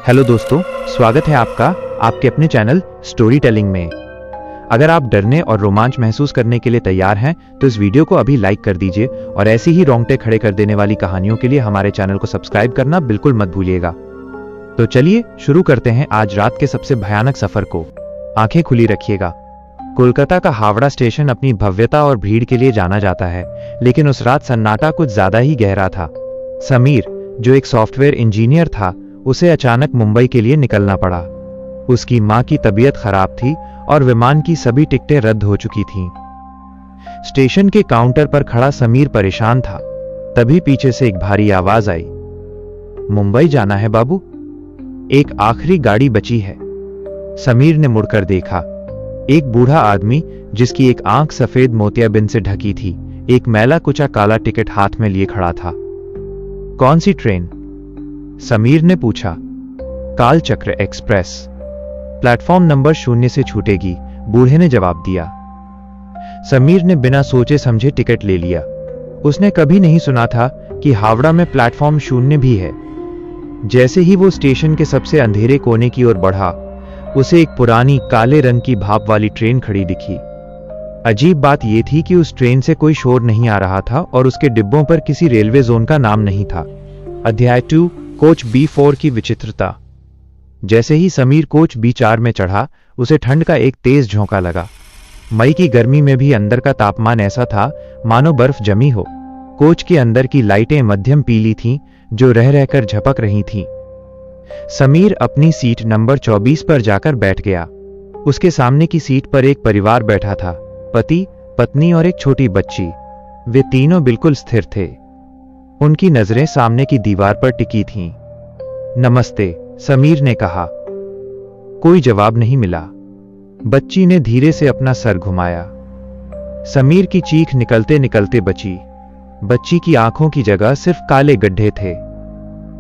Hello दोस्तों, स्वागत है आपका आपके अपने चैनल स्टोरी टेलिंग में। अगर आप डरने और रोमांच महसूस करने के लिए तैयार हैं तो इस वीडियो को अभी लाइक कर दीजिए और ऐसी ही रोंगटे खड़े कर देने वाली कहानियों के लिए हमारे चैनल को सब्सक्राइब करना बिल्कुल मत भूलिएगा। तो चलिए शुरू करते हैं आज रात के सबसे भयानक सफर को। आंखें खुली रखिएगा। कोलकाता का हावड़ा स्टेशन अपनी भव्यता और भीड़ के लिए जाना जाता है, लेकिन उस रात सन्नाटा कुछ ज्यादा ही गहरा था। समीर, जो एक सॉफ्टवेयर इंजीनियर था, उसे अचानक मुंबई के लिए निकलना पड़ा। उसकी मां की तबीयत खराब थी और विमान की सभी टिकटें रद्द हो चुकी थीं। स्टेशन के काउंटर पर खड़ा समीर परेशान था। तभी पीछे से एक भारी आवाज आई, मुंबई जाना है बाबू, एक आखिरी गाड़ी बची है। समीर ने मुड़कर देखा। एक बूढ़ा आदमी, जिसकी एक आंख सफेद मोतियाबिंद से ढकी थी, एक मैला कुचा काला टिकट हाथ में लिए खड़ा था। कौन सी ट्रेन? समीर ने पूछा। कालचक्र एक्सप्रेस, प्लेटफॉर्म नंबर 0 से छूटेगी, बूढ़े ने जवाब दिया। समीर ने बिना सोचे समझे टिकट ले लिया। उसने कभी नहीं सुना था कि हावड़ा में प्लेटफॉर्म 0 भी है। जैसे ही वो स्टेशन के सबसे अंधेरे कोने की ओर बढ़ा, उसे एक पुरानी काले रंग की भाप वाली ट्रेन खड़ी दिखी। अजीब बात यह थी कि उस ट्रेन से कोई शोर नहीं आ रहा था और उसके डिब्बों पर किसी रेलवे जोन का नाम नहीं था। अध्याय 2, कोच B4 की विचित्रता। जैसे ही समीर कोच B4 में चढ़ा, उसे ठंड का एक तेज झोंका लगा। मई की गर्मी में भी अंदर का तापमान ऐसा था मानो बर्फ जमी हो। कोच के अंदर की लाइटें मध्यम पीली थीं, जो रह रहकर झपक रही थीं। समीर अपनी सीट नंबर 24 पर जाकर बैठ गया। उसके सामने की सीट पर एक परिवार बैठा था, पति, पत्नी और एक छोटी बच्ची। वे तीनों बिल्कुल स्थिर थे। उनकी नजरें सामने की दीवार पर टिकी थीं। नमस्ते, समीर ने कहा। कोई जवाब नहीं मिला। बच्ची ने धीरे से अपना सर घुमाया। समीर की चीख निकलते निकलते बची। बच्ची की आंखों की जगह सिर्फ काले गड्ढे थे।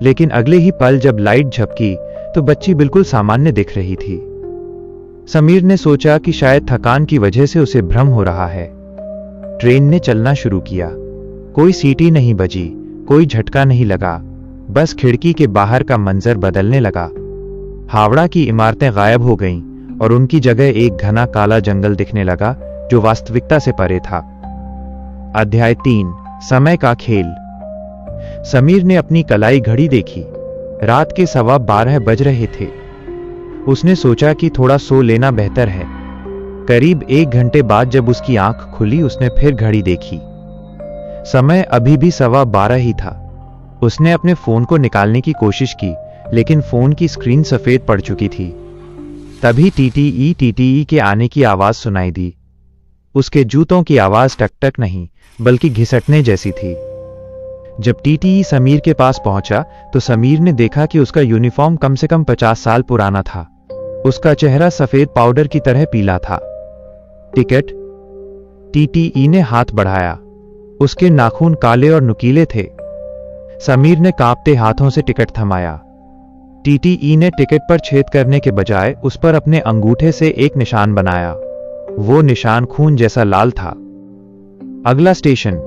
लेकिन अगले ही पल जब लाइट झपकी तो बच्ची बिल्कुल सामान्य दिख रही थी। समीर ने सोचा कि शायद थकान की वजह से उसे भ्रम हो रहा है। ट्रेन ने चलना शुरू किया। कोई सीटी नहीं बजी, कोई झटका नहीं लगा, बस खिड़की के बाहर का मंजर बदलने लगा। हावड़ा की इमारतें गायब हो गईं और उनकी जगह एक घना काला जंगल दिखने लगा, जो वास्तविकता से परे था। अध्याय 3, समय का खेल। समीर ने अपनी कलाई घड़ी देखी। रात के 12:15 बज रहे थे। उसने सोचा कि थोड़ा सो लेना बेहतर है। करीब 1 घंटे बाद जब उसकी आंख खुली, उसने फिर घड़ी देखी। समय अभी भी 12:15 ही था। उसने अपने फोन को निकालने की कोशिश की, लेकिन फोन की स्क्रीन सफेद पड़ चुकी थी। तभी टीटीई के आने की आवाज सुनाई दी। उसके जूतों की आवाज टक टक नहीं, बल्कि घिसटने जैसी थी। जब टीटीई समीर के पास पहुंचा तो समीर ने देखा कि उसका यूनिफॉर्म कम से कम 50 साल पुराना था। उसका चेहरा सफेद पाउडर की तरह पीला था। टिकट? टीटीई ने हाथ बढ़ाया। उसके नाखून काले और नुकीले थे। समीर ने कांपते हाथों से टिकट थमाया। टीटीई ने टिकट पर छेद करने के बजाय उस पर अपने अंगूठे से एक निशान बनाया। वो निशान खून जैसा लाल था। अगला स्टेशन,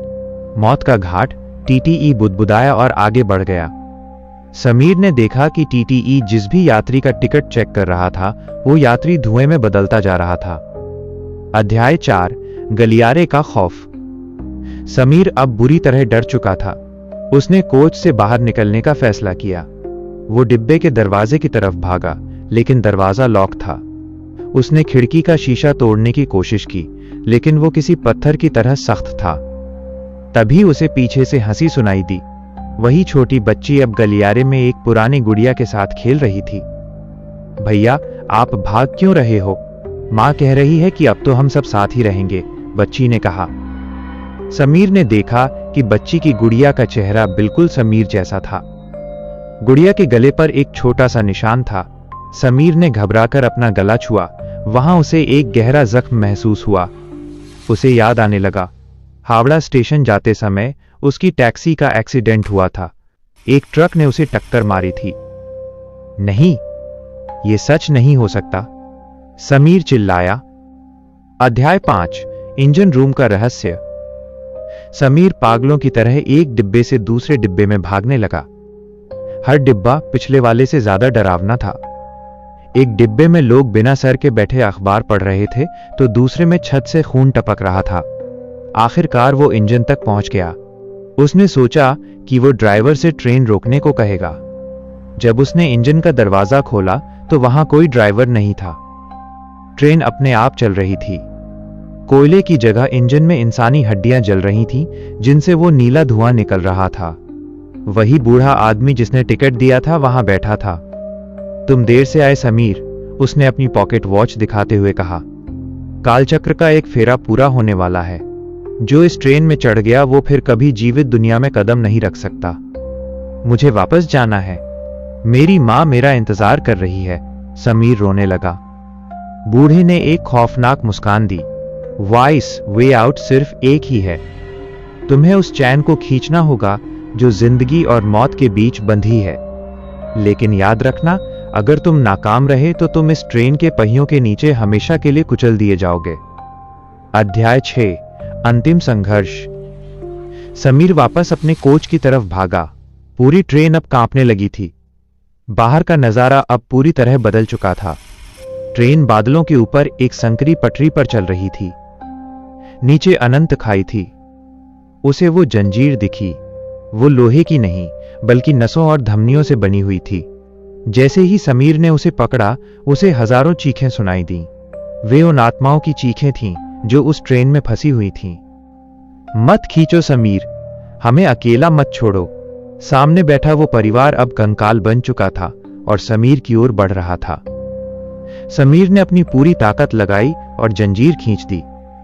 मौत का घाट। टीटीई बुदबुदाया और आगे बढ़ गया। समीर ने देखा कि टीटीई जिस भी यात्री का टिकट चेक कर रहा था, वो यात्री धुएं में बदलता जा रहा था। अध्याय 4, गलियारे का खौफ। समीर अब बुरी तरह डर चुका था। उसने कोच से बाहर निकलने का फैसला किया। वो डिब्बे के दरवाजे की तरफ भागा, लेकिन दरवाजा लॉक था। उसने खिड़की का शीशा तोड़ने की कोशिश की, लेकिन वो किसी पत्थर की तरह सख्त था। तभी उसे पीछे से हंसी सुनाई दी। वही छोटी बच्ची अब गलियारे में एक पुरानी गुड़िया के साथ खेल रही थी। भैया, आप भाग क्यों रहे हो? मां कह रही है कि अब तो हम सब साथ ही रहेंगे, बच्ची ने कहा। समीर ने देखा कि बच्ची की गुड़िया का चेहरा बिल्कुल समीर जैसा था। गुड़िया के गले पर एक छोटा सा निशान था। समीर ने घबराकर अपना गला छुआ। वहां उसे एक गहरा जख्म महसूस हुआ। उसे याद आने लगा, हावड़ा स्टेशन जाते समय उसकी टैक्सी का एक्सीडेंट हुआ था। एक ट्रक ने उसे टक्कर मारी थी। नहीं, यह सच नहीं हो सकता, समीर चिल्लाया। अध्याय 5, इंजन रूम का रहस्य। समीर पागलों की तरह एक डिब्बे से दूसरे डिब्बे में भागने लगा। हर डिब्बा पिछले वाले से ज्यादा डरावना था। एक डिब्बे में लोग बिना सर के बैठे अखबार पढ़ रहे थे, तो दूसरे में छत से खून टपक रहा था। आखिरकार वो इंजन तक पहुंच गया। उसने सोचा कि वो ड्राइवर से ट्रेन रोकने को कहेगा। जब उसने इंजन का दरवाजा खोला तो वहां कोई ड्राइवर नहीं था। ट्रेन अपने आप चल रही थी। कोयले की जगह इंजन में इंसानी हड्डियां जल रही थीं, जिनसे वो नीला धुआं निकल रहा था। वही बूढ़ा आदमी जिसने टिकट दिया था वहां बैठा था। तुम देर से आए समीर, उसने अपनी पॉकेट वॉच दिखाते हुए कहा। कालचक्र का एक फेरा पूरा होने वाला है। जो इस ट्रेन में चढ़ गया वो फिर कभी जीवित दुनिया में कदम नहीं रख सकता। मुझे वापस जाना है। मेरी मां मेरा इंतजार कर रही है। समीर रोने लगा। बूढ़े ने एक खौफनाक मुस्कान दी। वाइस वे आउट सिर्फ एक ही है। तुम्हें उस चैन को खींचना होगा जो जिंदगी और मौत के बीच बंधी है। लेकिन याद रखना, अगर तुम नाकाम रहे तो तुम इस ट्रेन के पहियों के नीचे हमेशा के लिए कुचल दिए जाओगे। अध्याय 6, अंतिम संघर्ष। समीर वापस अपने कोच की तरफ भागा। पूरी ट्रेन अब कांपने लगी थी। बाहर का नजारा अब पूरी तरह बदल चुका था। ट्रेन बादलों के ऊपर एक संकरी पटरी पर चल रही थी। नीचे अनंत खाई थी। उसे वो जंजीर दिखी। वो लोहे की नहीं, बल्कि नसों और धमनियों से बनी हुई थी। जैसे ही समीर ने उसे पकड़ा, उसे हजारों चीखें सुनाई दी। वे उन आत्माओं की चीखें थीं जो उस ट्रेन में फंसी हुई थीं। मत खींचो समीर, हमें अकेला मत छोड़ो। सामने बैठा वो परिवार अब कंकाल बन चुका था और समीर की ओर बढ़ रहा था। समीर ने अपनी पूरी ताकत लगाई और जंजीर खींच दी।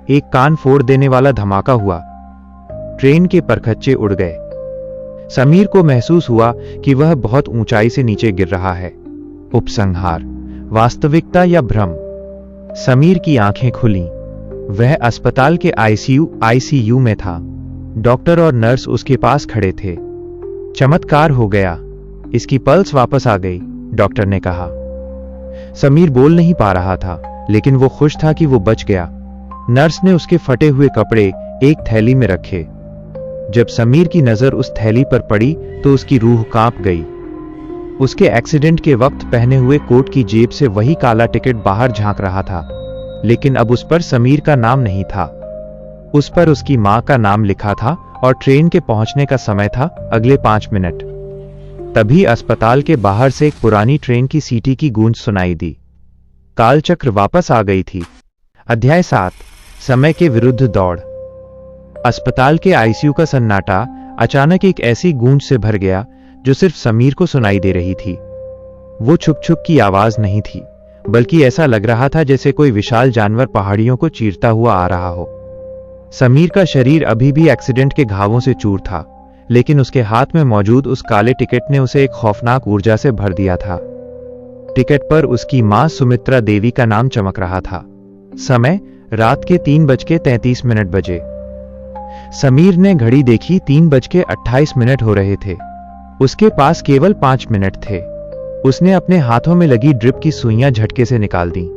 एक कान फोड़ देने वाला धमाका हुआ। ट्रेन के परखच्चे उड़ गए। समीर को महसूस हुआ कि वह बहुत ऊंचाई से नीचे गिर रहा है। उपसंहार, वास्तविकता या भ्रम? समीर की आंखें खुलीं। वह अस्पताल के आईसीयू में था। डॉक्टर और नर्स उसके पास खड़े थे। चमत्कार हो गया, इसकी पल्स वापस आ गई, डॉक्टर ने कहा। समीर बोल नहीं पा रहा था, लेकिन वो खुश था कि वो बच गया। नर्स ने उसके फटे हुए कपड़े एक थैली में रखे। जब समीर की नजर उस थैली पर पड़ी तो उसकी रूह कांप गई। उसके एक्सीडेंट के वक्त पहने हुए कोट की जेब से वही काला टिकट बाहर झांक रहा था, लेकिन अब उस पर समीर का नाम नहीं था। उस पर उसकी मां का नाम लिखा था और ट्रेन के पहुंचने का समय था अगले 5 मिनट। तभी अस्पताल के बाहर से एक पुरानी ट्रेन की सीटी की गूंज सुनाई दी। कालचक्र वापस आ गई थी। अध्याय 7, समय के विरुद्ध दौड़। अस्पताल के आईसीयू का सन्नाटा अचानक एक ऐसी गूंज से भर गया जो सिर्फ समीर को सुनाई दे रही थी। वो छुप छुप की आवाज नहीं थी, बल्कि ऐसा लग रहा था जैसे कोई विशाल जानवर पहाड़ियों को चीरता हुआ आ रहा हो। समीर का शरीर अभी भी एक्सीडेंट के घावों से चूर था, लेकिन उसके हाथ में मौजूद उस काले टिकट ने उसे एक खौफनाक ऊर्जा से भर दिया था। टिकट पर उसकी मां सुमित्रा देवी का नाम चमक रहा था। समय रात के 3:33 बजे। समीर ने घड़ी देखी। 3:28 हो रहे थे। उसके पास केवल 5 मिनट थे। उसने अपने हाथों में लगी ड्रिप की सुइयां झटके से निकाल दी।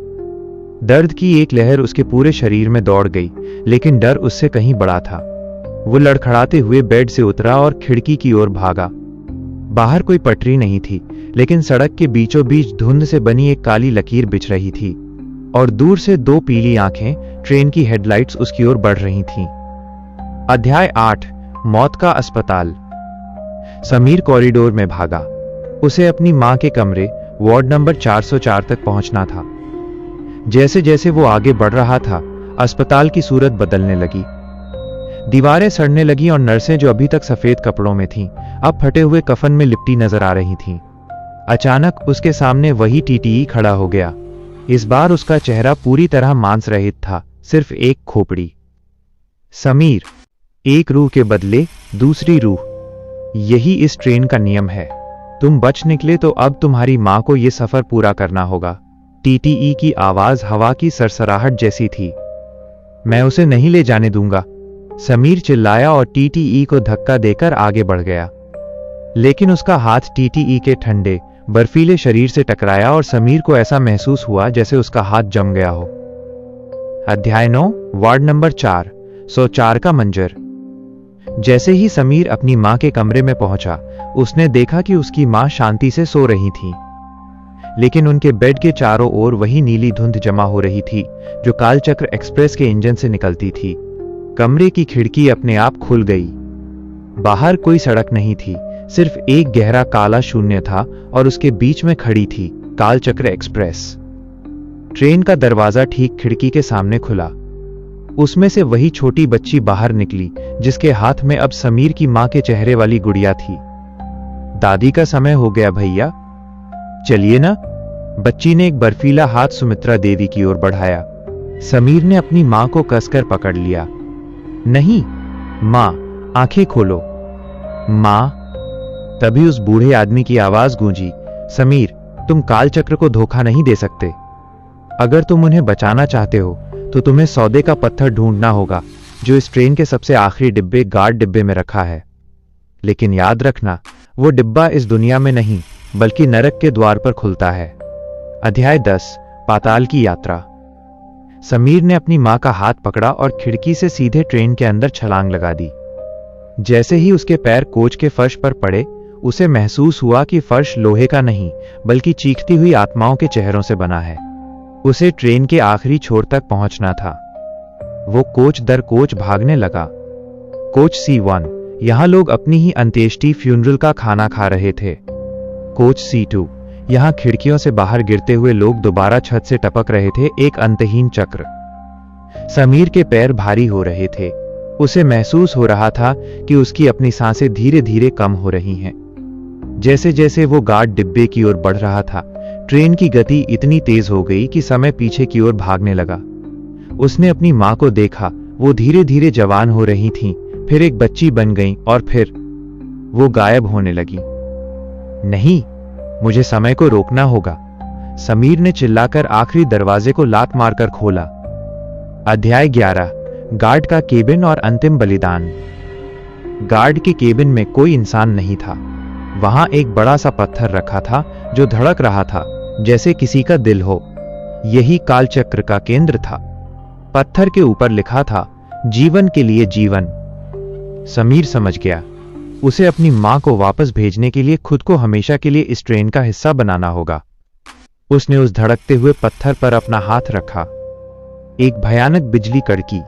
दर्द की एक लहर उसके पूरे शरीर में दौड़ गई, लेकिन डर उससे कहीं बड़ा था। वो लड़खड़ाते हुए बेड से उतरा और खिड़की की ओर भागा। बाहर कोई पटरी नहीं थी, लेकिन सड़क के बीचों बीच धुंध से बनी एक काली लकीर बिछ रही थी और दूर से 2 पीली आंखें, ट्रेन की हेडलाइट्स उसकी ओर बढ़ रही थीं। अध्याय 8, मौत का अस्पताल। समीर कॉरिडोर में भागा। उसे अपनी मां के कमरे वार्ड नंबर 404 तक पहुंचना था। जैसे जैसे वो आगे बढ़ रहा था, अस्पताल की सूरत बदलने लगी। दीवारें सड़ने लगी और नर्सें जो अभी तक सफेद कपड़ों में थीं, अब फटे हुए कफन में लिपटी नजर आ रही थीं। अचानक उसके सामने वही टीटीई खड़ा हो गया। इस बार उसका चेहरा पूरी तरह मांस रहित था, सिर्फ एक खोपड़ी। समीर, एक रूह के बदले दूसरी रूह। यही इस ट्रेन का नियम है। तुम बच निकले तो अब तुम्हारी मां को यह सफर पूरा करना होगा। टीटीई की आवाज हवा की सरसराहट जैसी थी। मैं उसे नहीं ले जाने दूंगा, समीर चिल्लाया और टीटीई को धक्का देकर आगे बढ़ गया। लेकिन उसका हाथ टीटीई के ठंडे, बर्फीले शरीर से टकराया और समीर को ऐसा महसूस हुआ जैसे उसका हाथ जम गया हो। अध्याय 9, वार्ड नंबर 404 का मंजर। जैसे ही समीर अपनी मां के कमरे में पहुंचा, उसने देखा कि उसकी मां शांति से सो रही थी, लेकिन उनके बेड के चारों ओर वही नीली धुंध जमा हो रही थी जो कालचक्र एक्सप्रेस के इंजन से निकलती थी। कमरे की खिड़की अपने आप खुल गई। बाहर कोई सड़क नहीं थी, सिर्फ एक गहरा काला शून्य था और उसके बीच में खड़ी थी कालचक्र एक्सप्रेस। ट्रेन का दरवाजा ठीक खिड़की के सामने खुला। उसमें से वही छोटी बच्ची बाहर निकली जिसके हाथ में अब समीर की मां के चेहरे वाली गुड़िया थी। दादी का समय हो गया भैया, चलिए ना। बच्ची ने एक बर्फीला हाथ सुमित्रा देवी की ओर बढ़ाया। समीर ने अपनी मां को कसकर पकड़ लिया। नहीं मां, आंखें खोलो मां। तभी उस बूढ़े आदमी की आवाज गूंजी, समीर, तुम कालचक्र को धोखा नहीं दे सकते। अगर तुम उन्हें बचाना चाहते हो तो तुम्हें सौदे का पत्थर ढूंढना होगा जो इस ट्रेन के सबसे आखिरी डिब्बे गार्ड डिब्बे में रखा है। लेकिन याद रखना, वो डिब्बा इस दुनिया में नहीं बल्कि नरक के द्वार पर खुलता है। अध्याय 10, पाताल की यात्रा। समीर ने अपनी मां का हाथ पकड़ा और खिड़की से सीधे ट्रेन के अंदर छलांग लगा दी। जैसे ही उसके पैर कोच के फर्श पर पड़े, उसे महसूस हुआ कि फर्श लोहे का नहीं बल्कि चीखती हुई आत्माओं के चेहरों से बना है। उसे ट्रेन के आखिरी छोर तक पहुंचना था। वो कोच दर कोच भागने लगा। कोच C1, यहां लोग अपनी ही अंत्येष्टि फ्यूनरल का खाना खा रहे थे। कोच C2, यहां खिड़कियों से बाहर गिरते हुए लोग दोबारा छत से टपक रहे थे, एक अंतहीन चक्र। समीर के पैर भारी हो रहे थे। उसे महसूस हो रहा था कि उसकी अपनी सांसें धीरे धीरे कम हो रही हैं। जैसे जैसे वो गार्ड डिब्बे की ओर बढ़ रहा था, ट्रेन की गति इतनी तेज हो गई कि समय पीछे की ओर भागने लगा। उसने अपनी मां को देखा, वो धीरे धीरे जवान हो रही थीं, फिर एक बच्ची बन गईं और फिर वो गायब होने लगी। नहीं, मुझे समय को रोकना होगा, समीर ने चिल्लाकर आखिरी दरवाजे को लात मारकर खोला। अध्याय 11, गार्ड का केबिन और अंतिम बलिदान। गार्ड के केबिन में कोई इंसान नहीं था। वहां एक बड़ा सा पत्थर रखा था जो धड़क रहा था जैसे किसी का दिल हो। यही कालचक्र का केंद्र था। पत्थर के ऊपर लिखा था, जीवन के लिए जीवन। समीर समझ गया, उसे अपनी मां को वापस भेजने के लिए खुद को हमेशा के लिए इस ट्रेन का हिस्सा बनाना होगा। उसने उस धड़कते हुए पत्थर पर अपना हाथ रखा। एक भयानक बिजली कड़की।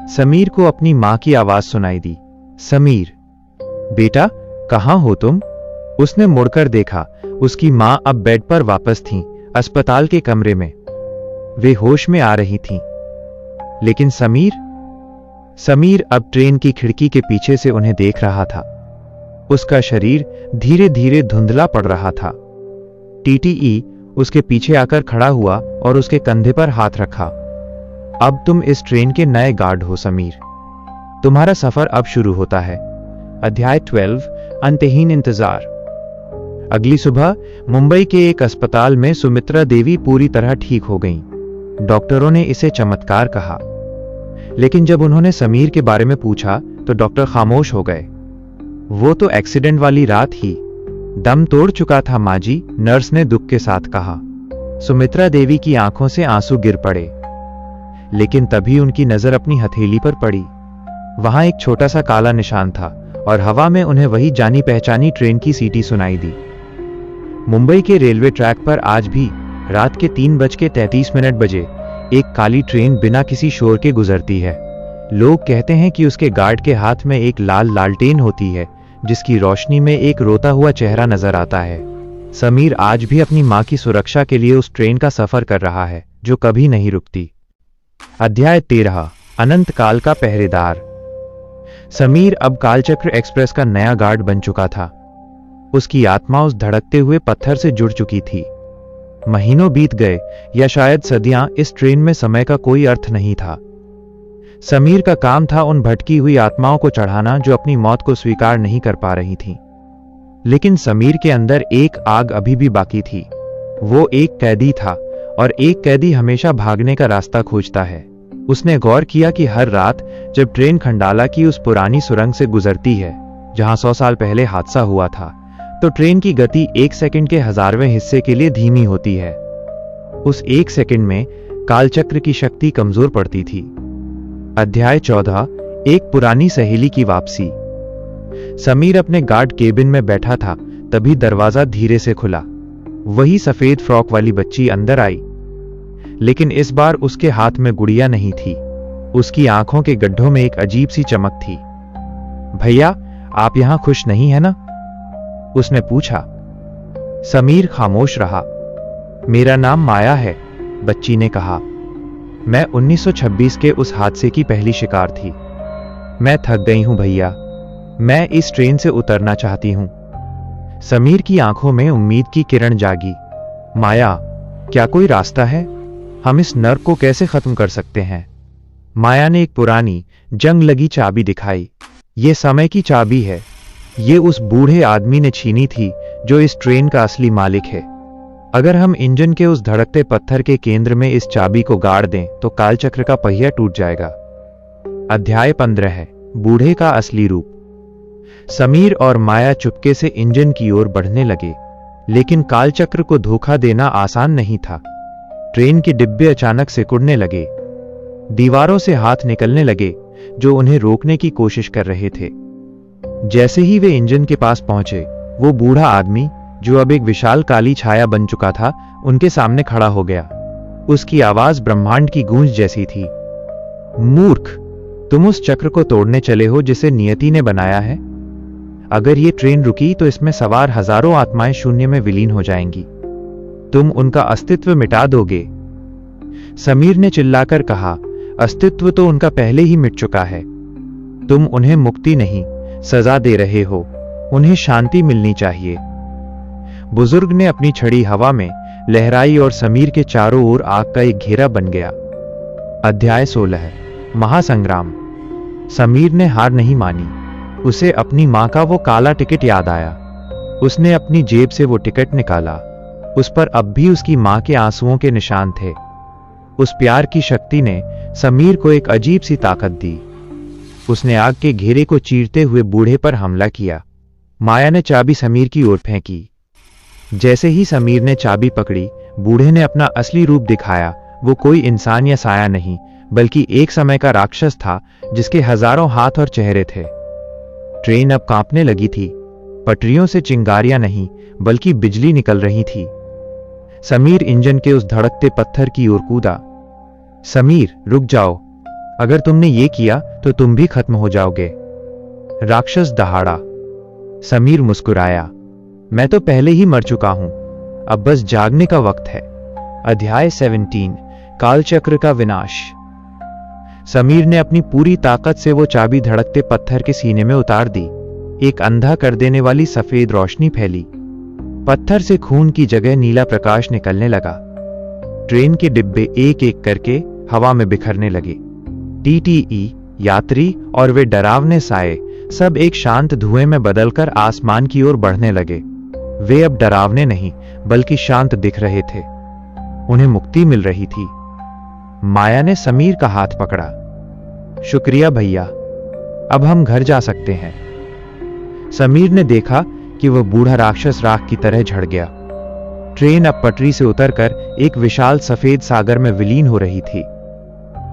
समीर को अपनी मां की आवाज सुनाई दी, समीर बेटा, कहां हो तुम? उसने मुड़कर देखा। उसकी मां अब बेड पर वापस थीं, अस्पताल के कमरे में। वे होश में आ रही थीं। लेकिन समीर अब ट्रेन की खिड़की के पीछे से उन्हें देख रहा था। उसका शरीर धीरे धीरे धुंधला पड़ रहा था। TTE उसके पीछे आकर खड़ा हुआ और उसके कंधे पर हाथ रखा। अब तुम इस ट्रेन के नए गार्ड हो समीर। तुम्हारा सफर अब शुरू होता है। अध्याय 12, अंतहीन इंतजार। अगली सुबह मुंबई के एक अस्पताल में सुमित्रा देवी पूरी तरह ठीक हो गईं। डॉक्टरों ने इसे चमत्कार कहा, लेकिन जब उन्होंने समीर के बारे में पूछा तो डॉक्टर खामोश हो गए। वो तो एक्सीडेंट वाली रात ही दम तोड़ चुका था माँ जी, नर्स ने दुख के साथ कहा। सुमित्रा देवी की आंखों से आंसू गिर पड़े, लेकिन तभी उनकी नजर अपनी हथेली पर पड़ी। वहां एक छोटा सा काला निशान था और हवा में उन्हें वही जानी पहचानी ट्रेन की सीटी सुनाई दी। मुंबई के रेलवे ट्रैक पर आज भी रात के 3:33 बजे एक काली ट्रेन बिना किसी शोर के गुजरती है। लोग कहते हैं कि उसके गार्ड के हाथ में एक लाल लालटेन होती है जिसकी रोशनी में एक रोता हुआ चेहरा नजर आता है। समीर आज भी अपनी मां की सुरक्षा के लिए उस ट्रेन का सफर कर रहा है जो कभी नहीं रुकती। अध्याय 13, अनंत काल का पहरेदार। समीर अब कालचक्र एक्सप्रेस का नया गार्ड बन चुका था। उसकी आत्मा उस धड़कते हुए पत्थर से जुड़ चुकी थी। महीनों बीत गए या शायद सदियां, इस ट्रेन में समय का कोई अर्थ नहीं था। समीर का काम था उन भटकी हुई आत्माओं को चढ़ाना जो अपनी मौत को स्वीकार नहीं कर पा रही थीं। लेकिन समीर के अंदर एक आग अभी भी बाकी थी। वो एक कैदी था और एक कैदी हमेशा भागने का रास्ता खोजता है। उसने गौर किया कि हर रात जब ट्रेन खंडाला की उस पुरानी सुरंग से गुजरती है जहां 100 साल पहले हादसा हुआ था, तो ट्रेन की गति 1 सेकंड के 1000वें हिस्से के लिए धीमी होती है। उस 1 सेकंड में कालचक्र की शक्ति कमजोर पड़ती थी। अध्याय 14, एक पुरानी सहेली की वापसी। समीर अपने गार्ड केबिन में बैठा था, तभी दरवाजा धीरे से खुला। वही सफेद फ्रॉक वाली बच्ची अंदर आई, लेकिन इस बार उसके हाथ में गुड़िया नहीं थी। उसकी आंखों के गड्ढों में एक अजीब सी चमक थी। भैया, आप यहां खुश नहीं है ना? उसने पूछा। समीर खामोश रहा। मेरा नाम माया है, बच्ची ने कहा। मैं 1926 के उस हादसे की पहली शिकार थी। मैं थक गई हूं भैया, मैं इस ट्रेन से उतरना चाहती हूं। समीर की आंखों में उम्मीद की किरण जागी। माया, क्या कोई रास्ता है? हम इस नर्क को कैसे खत्म कर सकते हैं? माया ने एक पुरानी जंग लगी चाबी दिखाई। ये समय की चाबी है। ये उस बूढ़े आदमी ने छीनी थी जो इस ट्रेन का असली मालिक है। अगर हम इंजन के उस धड़कते पत्थर के केंद्र में इस चाबी को गाड़ दें तो कालचक्र का पहिया टूट जाएगा। अध्याय 15 है, बूढ़े का असली रूप। समीर और माया चुपके से इंजन की ओर बढ़ने लगे, लेकिन कालचक्र को धोखा देना आसान नहीं था। ट्रेन के डिब्बे अचानक सिकुड़ने लगे। दीवारों से हाथ निकलने लगे जो उन्हें रोकने की कोशिश कर रहे थे। जैसे ही वे इंजन के पास पहुंचे, वो बूढ़ा आदमी, जो अब एक विशाल काली छाया बन चुका था, उनके सामने खड़ा हो गया। उसकी आवाज ब्रह्मांड की गूंज जैसी थी। मूर्ख, तुम उस चक्र को तोड़ने चले हो जिसे नियति ने बनाया है। अगर ये ट्रेन रुकी तो इसमें सवार हजारों आत्माएं शून्य में विलीन हो जाएंगी। तुम उनका अस्तित्व मिटा दोगे। समीर ने चिल्लाकर कहा, अस्तित्व तो उनका पहले ही मिट चुका है। तुम उन्हें मुक्ति नहीं, सजा दे रहे हो। उन्हें शांति मिलनी चाहिए। बुजुर्ग ने अपनी छड़ी हवा में लहराई और समीर के चारों ओर आग का एक घेरा बन गया। अध्याय 16 है, महासंग्राम। समीर ने हार नहीं मानी। उसे अपनी मां का वो काला टिकट याद आया। उसने अपनी जेब से वो टिकट निकाला। उस पर अब भी उसकी मां के आंसुओं के निशान थे। उस प्यार की शक्ति ने समीर को एक अजीब सी ताकत दी। उसने आग के घेरे को चीरते हुए बूढ़े पर हमला किया। माया ने चाबी समीर की ओर फेंकी। जैसे ही समीर ने चाबी पकड़ी, बूढ़े ने अपना असली रूप दिखाया। वो कोई इंसान या साया नहीं, बल्कि एक समय का राक्षस था जिसके हजारों हाथ और चेहरे थे। ट्रेन अब कांपने लगी थी। पटरियों से चिंगारियां नहीं, बल्कि बिजली निकल रही थी। समीर इंजन के उस धड़कते पत्थर की ओर कूदा। समीर, रुक जाओ। अगर तुमने ये किया तो तुम भी खत्म हो जाओगे। राक्षस दहाड़ा। समीर मुस्कुराया। मैं तो पहले ही मर चुका हूं, अब बस जागने का वक्त है। अध्याय 17, कालचक्र का विनाश। समीर ने अपनी पूरी ताकत से वो चाबी धड़कते पत्थर के सीने में उतार दी। एक अंधा कर देने वाली सफेद रोशनी फैली। पत्थर से खून की जगह नीला प्रकाश निकलने लगा। ट्रेन के डिब्बे एक एक करके हवा में बिखरने लगे। टीटीई, यात्री और वे डरावने साए सब एक शांत धुएं में बदलकर आसमान की ओर बढ़ने लगे। वे अब डरावने नहीं, बल्कि शांत दिख रहे थे। उन्हें मुक्ति मिल रही थी। माया ने समीर का हाथ पकड़ा। शुक्रिया भैया, अब हम घर जा सकते हैं। समीर ने देखा कि वह बूढ़ा राक्षस राख की तरह झड़ गया। ट्रेन अब पटरी से उतरकर एक विशाल सफेद सागर में विलीन हो रही थी।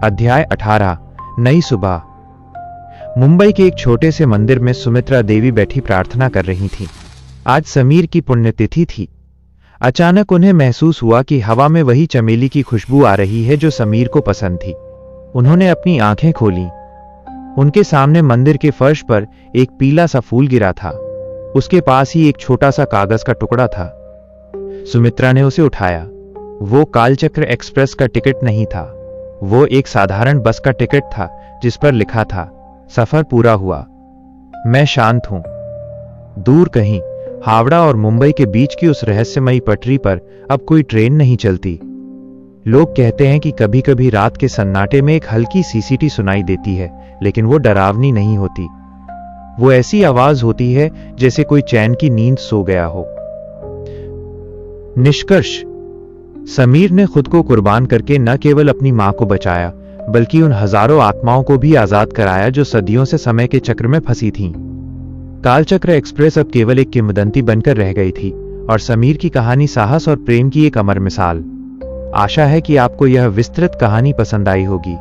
अध्याय 18, नई सुबह। मुंबई के एक छोटे से मंदिर में सुमित्रा देवी बैठी प्रार्थना कर रही थीं। आज समीर की पुण्यतिथि थी। अचानक उन्हें महसूस हुआ कि हवा में वही चमेली की खुशबू आ रही है जो समीर को पसंद थी। उन्होंने अपनी आंखें खोलीं। उनके सामने मंदिर के फर्श पर एक पीला सा फूल गिरा था। उसके पास ही एक छोटा सा कागज का टुकड़ा था। सुमित्रा ने उसे उठाया। वो कालचक्र एक्सप्रेस का टिकट नहीं था। वो एक साधारण बस का टिकट था जिस पर लिखा था, सफर पूरा हुआ, मैं शांत हूं। दूर कहीं हावड़ा और मुंबई के बीच की उस रहस्यमयी पटरी पर अब कोई ट्रेन नहीं चलती। लोग कहते हैं कि कभी कभी रात के सन्नाटे में एक हल्की सीसीटी सुनाई देती है, लेकिन वो डरावनी नहीं होती। वो ऐसी आवाज होती है जैसे कोई चैन की नींद सो गया हो। निष्कर्ष, समीर ने खुद को कुर्बान करके न केवल अपनी मां को बचाया, बल्कि उन हजारों आत्माओं को भी आजाद कराया जो सदियों से समय के चक्र में फंसी थीं। कालचक्र एक्सप्रेस अब केवल एक किंवदंती बनकर रह गई थी और समीर की कहानी साहस और प्रेम की एक अमर मिसाल। आशा है कि आपको यह विस्तृत कहानी पसंद आई होगी।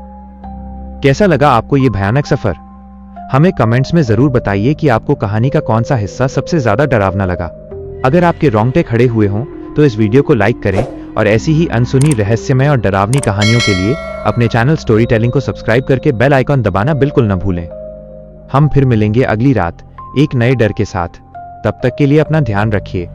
कैसा लगा आपको यह भयानक सफर? हमें कमेंट्स में जरूर बताइए कि आपको कहानी का कौन सा हिस्सा सबसे ज्यादा डरावना लगा। अगर आपके रोंगटे खड़े हुए हों तो इस वीडियो को लाइक करें और ऐसी ही अनसुनी, रहस्यमय और डरावनी कहानियों के लिए अपने चैनल स्टोरी टेलिंग को सब्सक्राइब करके बेल आइकॉन दबाना बिल्कुल न भूलें। हम फिर मिलेंगे अगली रात एक नए डर के साथ। तब तक के लिए अपना ध्यान रखिए।